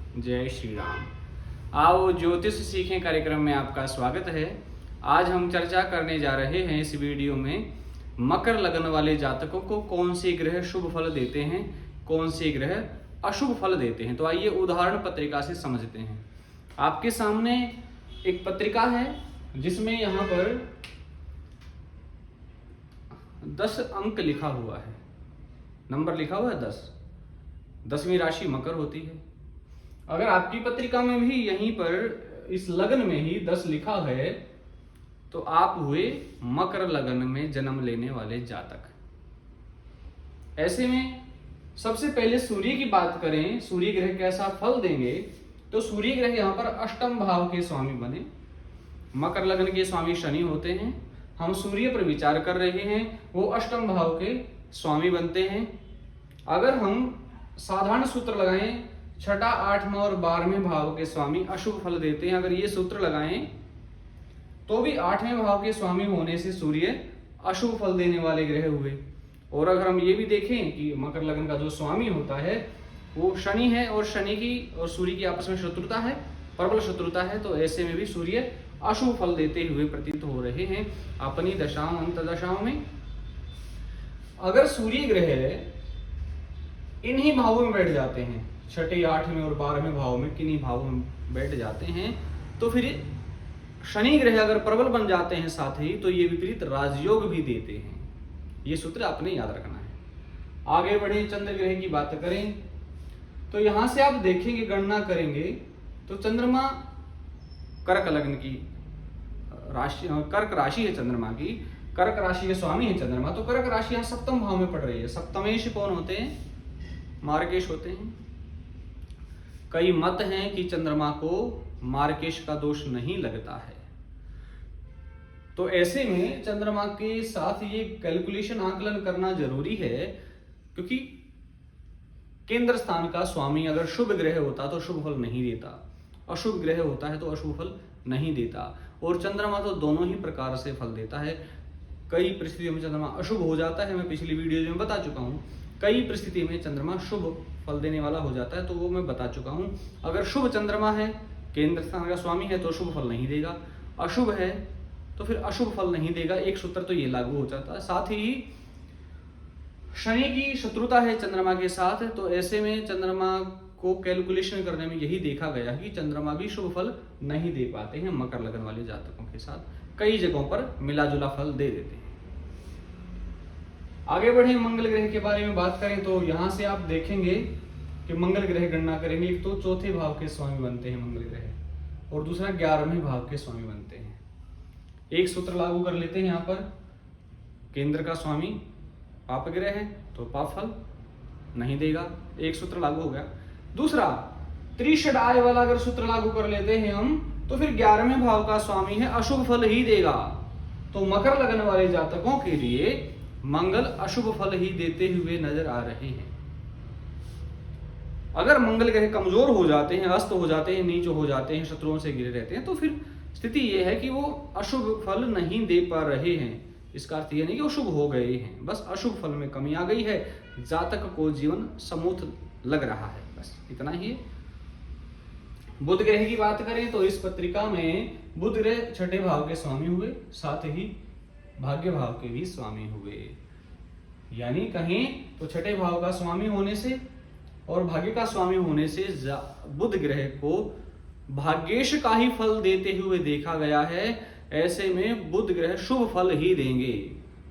जय श्री राम। आओ ज्योतिष सीखें कार्यक्रम में आपका स्वागत है। आज हम चर्चा करने जा रहे हैं इस वीडियो में मकर लग्न वाले जातकों को कौन से ग्रह शुभ फल देते हैं, कौन से ग्रह अशुभ फल देते हैं। तो आइए उदाहरण पत्रिका से समझते हैं। आपके सामने एक पत्रिका है जिसमें यहाँ पर 10 अंक लिखा हुआ है, नंबर लिखा हुआ है 10। 10वीं राशि मकर होती है। अगर आपकी पत्रिका में भी यहीं पर इस लग्न में ही 10 लिखा है तो आप हुए मकर लग्न में जन्म लेने वाले जातक। ऐसे में सबसे पहले सूर्य की बात करें, सूर्य ग्रह कैसा फल देंगे, तो सूर्य ग्रह यहाँ पर अष्टम भाव के स्वामी बने। मकर लग्न के स्वामी शनि होते हैं। हम सूर्य पर विचार कर रहे हैं, वो अष्टम भाव के स्वामी बनते हैं। अगर हम साधारण सूत्र लगाएं, छठा, 8वां और 12वें भाव के स्वामी अशुभ फल देते हैं। अगर ये सूत्र लगाएं तो भी 8वें भाव के स्वामी होने से सूर्य अशुभ फल देने वाले ग्रह हुए। और अगर हम ये भी देखें कि मकर लग्न का जो स्वामी होता है वो शनि है और शनि की और सूर्य की आपस में शत्रुता है, प्रबल शत्रुता है, तो ऐसे में भी सूर्य अशुभ फल देते हुए प्रतीत हो रहे हैं अपनी दशाओं अंतदशाओं में। अगर सूर्य ग्रह इन्हीं भावों में बैठ जाते हैं, छठे, 8वें और 12वें भाव में किन्हीं भावों में बैठ जाते हैं, तो फिर शनि ग्रह अगर प्रबल बन जाते हैं साथ ही, तो ये विपरीत राजयोग भी देते हैं। ये सूत्र आपने याद रखना है। आगे बढ़े, चंद्र ग्रह की बात करें तो यहां से आप देखेंगे, गणना करेंगे तो चंद्रमा कर्क लग्न की राशि, कर्क राशि है चंद्रमा की, कर्क राशि के स्वामी है चंद्रमा। तो कर्क राशि यहाँ सप्तम भाव में पड़ रही है। सप्तमेश कौन होते हैं? मार्केश होते हैं। कई मत हैं कि चंद्रमा को मार्केश का दोष नहीं लगता है। तो ऐसे में चंद्रमा के साथ ये कैलकुलेशन, आकलन करना जरूरी है, क्योंकि केंद्र स्थान का स्वामी अगर शुभ ग्रह होता तो शुभ फल नहीं देता, अशुभ ग्रह होता है तो अशुभ फल नहीं देता। और चंद्रमा तो दोनों ही प्रकार से फल देता है। कई परिस्थितियों में चंद्रमा अशुभ हो जाता है, मैं पिछली वीडियो में बता चुका हूं। कई परिस्थिति में चंद्रमा शुभ फल देने वाला हो जाता है, तो वो मैं बता चुका हूं। अगर शुभ चंद्रमा है, केंद्र स्थान का स्वामी है, तो शुभ फल नहीं देगा। अशुभ है तो फिर अशुभ फल नहीं देगा। एक सूत्र तो ये लागू हो जाता है। साथ ही शनि की शत्रुता है चंद्रमा के साथ, तो ऐसे में चंद्रमा को कैलकुलेशन करने में यही देखा गया कि चंद्रमा भी शुभ फल नहीं दे पाते हैं मकर लग्न वाले जातकों के साथ। कई जगहों पर मिला जुला फल दे देते हैं। आगे बढ़े, मंगल ग्रह के बारे में बात करें तो यहां से आप देखेंगे कि मंगल ग्रह गणना करेंगे, एक तो चौथे भाव के स्वामी बनते हैं मंगल ग्रह, और दूसरा 11वें भाव के स्वामी बनते हैं। एक सूत्र लागू कर लेते हैं यहाँ पर, केंद्र का स्वामी पाप ग्रह है तो पाप फल नहीं देगा, एक सूत्र लागू हो गया। दूसरा, त्रिषडाय वाला अगर सूत्र लागू कर लेते हैं हम, तो फिर 11वें भाव का स्वामी है, अशुभ फल ही देगा। तो मकर लग्न वाले जातकों के लिए मंगल अशुभ फल ही देते हुए नजर आ रहे हैं। अगर मंगल ग्रह कमजोर हो जाते हैं, अस्त हो जाते हैं, नीच हो जाते हैं, शत्रुओं से घिरे रहते हैं, तो फिर स्थिति यह है कि वो अशुभ फल नहीं दे पा रहे हैं। इसका अर्थ यह नहीं कि वो शुभ हो गए हैं, बस अशुभ फल में कमी आ गई है, जातक को जीवन समूथ लग रहा है, बस इतना ही है। बुध ग्रह की बात करें तो इस पत्रिका में बुध ग्रह छठे भाव के स्वामी हुए, साथ ही भाग्य भाव के भी स्वामी हुए। यानी कहें तो छठे भाव का स्वामी होने से और भाग्य का स्वामी होने से बुध ग्रह को भाग्येश का ही फल देते हुए देखा गया है। ऐसे में बुध ग्रह शुभ फल ही देंगे।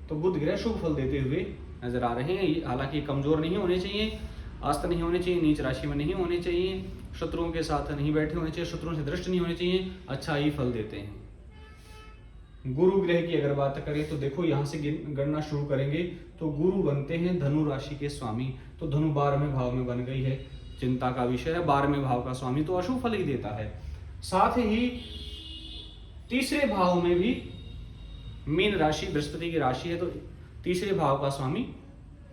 तो बुध ग्रह शुभ फल देते हुए नजर आ रहे हैं। हालांकि कमजोर नहीं होने चाहिए, अस्त नहीं होने चाहिए, नीच राशि में नहीं होने चाहिए, शत्रुओं के साथ नहीं बैठे होने चाहिए, शत्रुओं से दृष्ट नहीं होने चाहिए, अच्छा ही फल देते हैं। गुरु ग्रह की अगर बात करें तो देखो यहां से गणना शुरू करेंगे तो गुरु बनते हैं धनु राशि के स्वामी। तो धनु 12वें भाव में बन गई है, चिंता का विषय है। 12वें भाव का स्वामी तो अशुभ फल ही देता है। साथ ही तीसरे भाव में भी मीन राशि बृहस्पति की राशि है, तो तीसरे भाव का स्वामी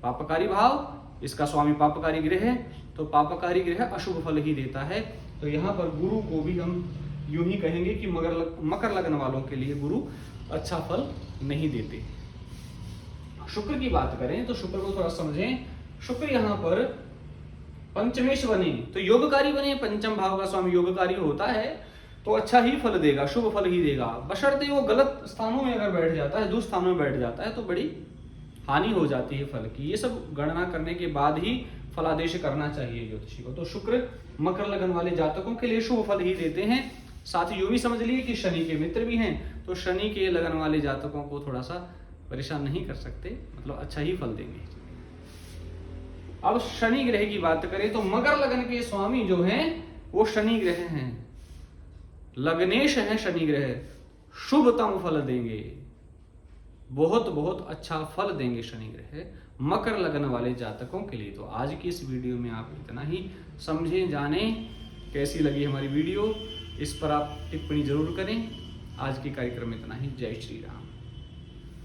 पापकारी भाव, इसका स्वामी पापकारी ग्रह है, तो पापकारी ग्रह अशुभ फल ही देता है। तो यहाँ पर गुरु को भी हम यूं ही कहेंगे कि मकर लग्न वालों के लिए गुरु अच्छा फल नहीं देते। शुक्र की बात करें तो शुक्र को थोड़ा समझें। शुक्र यहाँ पर पंचमेश बने तो योगकारी बने, पंचम भाव का स्वामी योगकारी होता है तो अच्छा ही फल देगा, शुभ फल ही देगा। बशर्ते वो गलत स्थानों में अगर बैठ जाता है, दुस्थानों में बैठ जाता है तो बड़ी हानि हो जाती है फल की। ये सब गणना करने के बाद ही फलादेश करना चाहिए ज्योतिषी को। तो शुक्र मकर लगन वाले जातकों के लिए शुभ फल ही देते हैं। साथ ही यूं भी समझ लिए कि शनि के मित्र भी हैं, तो शनि के लगन वाले जातकों को थोड़ा सा परेशान नहीं कर सकते, मतलब अच्छा ही फल देंगे। अब शनि ग्रह की बात करें तो मकर लगन के स्वामी जो हैं वो शनि ग्रह हैं, लग्नेश हैं शनि ग्रह, शुभतम फल देंगे, बहुत बहुत अच्छा फल देंगे शनि ग्रह मकर लगन वाले जातकों के लिए। तो आज की इस वीडियो में आप इतना ही समझें, जानें। कैसी लगी हमारी वीडियो इस पर आप टिप्पणी जरूर करें। आज के कार्यक्रम में इतना ही। जय श्री राम।